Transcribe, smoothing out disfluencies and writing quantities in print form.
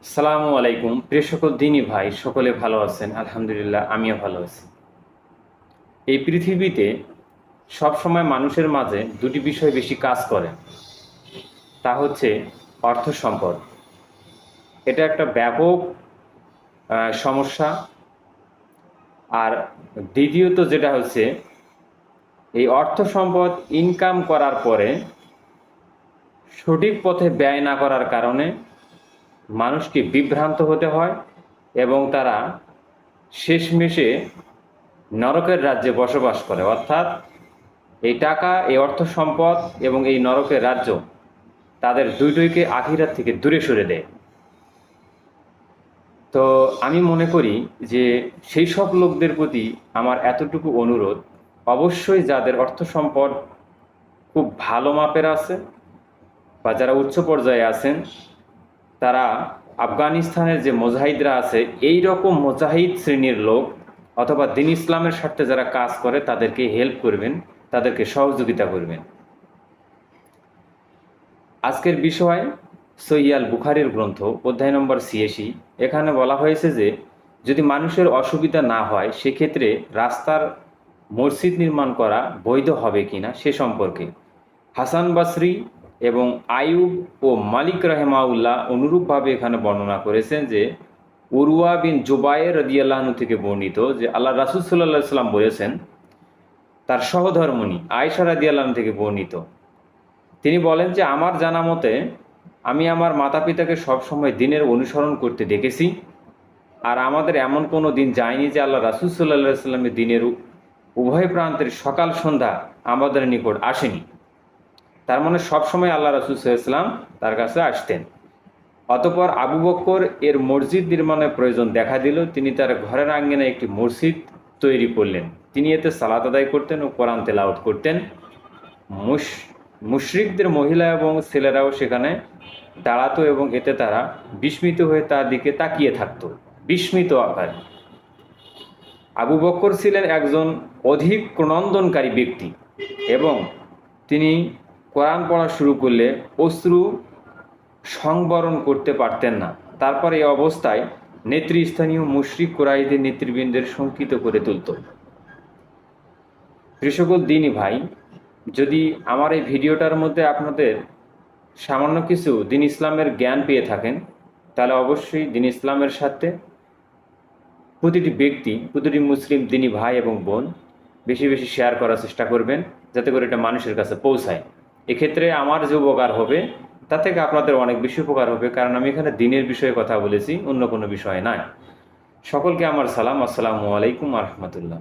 আসসালামু আলাইকুম। প্রিয় সকল দিনী ভাই, সকলে ভালো আছেন? আলহামদুলিল্লাহ, আমিও ভালো আছি। এই পৃথিবীতে সবসময় মানুষের মাঝে দুটি বিষয় বেশি কাজ করে, তা হচ্ছে অর্থ সম্পদ। এটা একটা ব্যাপক সমস্যা। আর দ্বিতীয়ত যেটা হচ্ছে, এই অর্থ সম্পদ ইনকাম করার পরে সঠিক পথে ব্যয় না করার কারণে মানুষকে বিভ্রান্ত হতে হয় এবং তারা শেষমেশে নরকের রাজ্যে বসবাস করে। অর্থাৎ এই টাকা, এই অর্থ সম্পদ এবং এই নরকের রাজ্য তাদের দুইটোইকে আখিরাত থেকে দূরে সরে দেয়। তো আমি মনে করি যে সেই সব লোকদের প্রতি আমার এতটুকু অনুরোধ, অবশ্যই যাদের অর্থ সম্পদ খুব ভালো মাপের আছে বা যারা উচ্চ পর্যায়ে আছেন, তারা আফগানিস্তানের যে মুজাহিদরা আছে, এই রকম মুজাহিদ শ্রেণীর লোক অথবা দিন ইসলামের স্বার্থে যারা কাজ করে তাদেরকে হেল্প করবেন, তাদেরকে সহযোগিতা করবেন। আজকের বিষয় সহিহ বুখারীর গ্রন্থ অধ্যায় নম্বর ৮৬। এখানে বলা হয়েছে যে যদি মানুষের অসুবিধা না হয় সেক্ষেত্রে রাস্তার মসজিদ নির্মাণ করা বৈধ হবে কিনা সে সম্পর্কে হাসান বাসরি এবং আইয়ুব ও মালিক রাহেমাউল্লাহ অনুরূপভাবে এখানে বর্ণনা করেছেন যে উরওয়া বিন জুবায়ের রাদিয়াল্লাহু আনহু থেকে বর্ণিত যে আল্লাহ রাসূল সাল্লাল্লাহু আলাইহি সাল্লাম বলেছেন, তার সহধর্মিণী আয়েশা রাদিয়াল্লাহু আনহা থেকে বর্ণিত, তিনি বলেন যে আমার জানা মতে আমি আমার মাতা পিতাকে সবসময় দিনের অনুসরণ করতে দেখেছি, আর আমাদের এমন কোনো দিন যায়নি যে আল্লাহ রাসূল সাল্লাল্লাহু আলাইহি সাল্লামের দিনের উভয় প্রান্তের সকাল সন্ধ্যা আমাদের নিকট আসেনি। তার মানে সবসময় আল্লাহ রাসূল সাল্লাল্লাহু আলাইহি সাল্লাম তার কাছে আসতেন। অতঃপর আবু বকর এর মসজিদ নির্মাণের প্রয়োজন দেখা দিল, তিনি তার ঘরের আঙ্গিনায় একটি মসজিদ তৈরি করলেন। তিনি এতে সালাত আদায় করতেন ও কোরআন তেলাওয়াত করতেন। মুশরিকদের মহিলা এবং ছেলেরাও সেখানে দাঁড়াতো এবং এতে তারা বিস্মিত হয়ে তার দিকে তাকিয়ে থাকতো, বিস্মিত আকারে। আবু বকর ছিলেন একজন অধিক ক্রন্দনকারী ব্যক্তি এবং তিনি কোরআন পড়া শুরু করলে অশ্রু সংবরণ করতে পারতেন না। তারপর এই অবস্থায় নেতৃস্থানীয় মুশরিক কুরাইশদের নেতৃবৃন্দের শঙ্কিত করে তুলত। প্রিয় সকল দিনী ভাই, যদি আমার এই ভিডিওটার মধ্যে আপনাদের সামান্য কিছু দিন ইসলামের জ্ঞান পেয়ে থাকেন, তাহলে অবশ্যই দিন ইসলামের সাথে প্রতিটি ব্যক্তি, প্রতিটি মুসলিম দিনী ভাই এবং বোন বেশি বেশি শেয়ার করার চেষ্টা করবেন, যাতে করে এটা মানুষের কাছে পৌঁছায়। এক্ষেত্রে আমার যে উপকার হবে তা থেকে আপনাদের অনেক বেশি উপকার হবে, কারণ আমি এখানে দিনের বিষয়ে কথা বলেছি, অন্য কোনো বিষয়ে নয়। সকলকে আমার সালাম। আসসালামু আলাইকুম ওয়া রাহমাতুল্লাহ।